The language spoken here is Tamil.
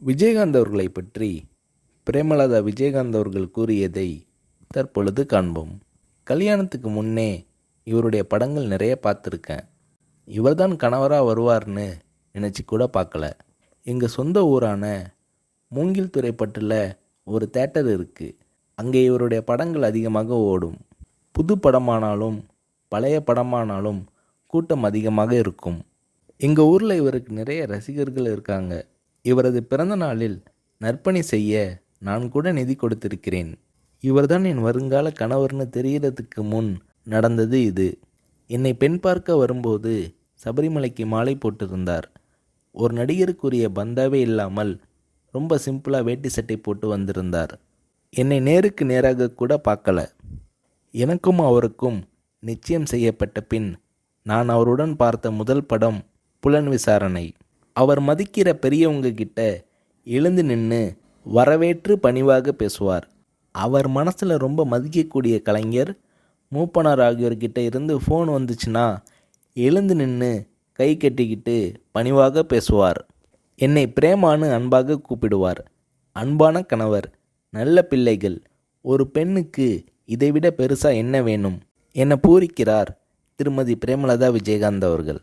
விஜயகாந்த் அவர்களை பற்றி பிரேமலதா விஜயகாந்த் அவர்கள் கூறியதை தற்பொழுது காண்போம். கல்யாணத்துக்கு முன்னே இவருடைய படங்கள் நிறைய பார்த்துருக்கேன். இவர்தான் கணவராக வருவார்னு நினச்சி கூட பார்க்கல. எங்கள் சொந்த ஊரான மூங்கில் துறைப்பட்டில் ஒரு தேட்டர் இருக்குது. அங்கே இவருடைய படங்கள் அதிகமாக ஓடும். புது படமானாலும் பழைய படமானாலும் கூட்டம் அதிகமாக இருக்கும். எங்கள் ஊரில் இவருக்கு நிறைய ரசிகர்கள் இருக்காங்க. இவரது பிறந்த நாளில் நற்பணி செய்ய நான் கூட நிதி கொடுத்திருக்கிறேன். இவர்தான் என் வருங்கால கணவர்னு தெரிகிறதுக்கு முன் நடந்தது இது. என்னை பெண் பார்க்க வரும்போது சபரிமலைக்கு மாலை போட்டிருந்தார். ஒரு நடிகருக்குரிய பந்தாவே இல்லாமல் ரொம்ப சிம்பிளாக வேட்டி சட்டை போட்டு வந்திருந்தார். என்னை நேருக்கு நேராக கூட பார்க்கல. எனக்கும் அவருக்கும் நிச்சயம் செய்யப்பட்ட பின் நான் அவருடன் பார்த்த முதல் படம் புலன் விசாரணை. அவர் மதிக்கிற பெரியவங்க கிட்ட எழுந்து நின்று வரவேற்று பணிவாக பேசுவார். அவர் மனசில் ரொம்ப மதிக்கக்கூடிய கலைஞர் மூப்பனார் ஆகியோர்கிட்ட இருந்து ஃபோன் வந்துச்சுன்னா எழுந்து நின்று கை கட்டிக்கிட்டு பணிவாக பேசுவார். என்னை பிரேமான்னு அன்பாக கூப்பிடுவார். அன்பான கணவர், நல்ல பிள்ளைகள், ஒரு பெண்ணுக்கு இதைவிட பெருசாக என்ன வேணும் என பூரிக்கிறார் திருமதி பிரேமலதா விஜயகாந்த் அவர்கள்.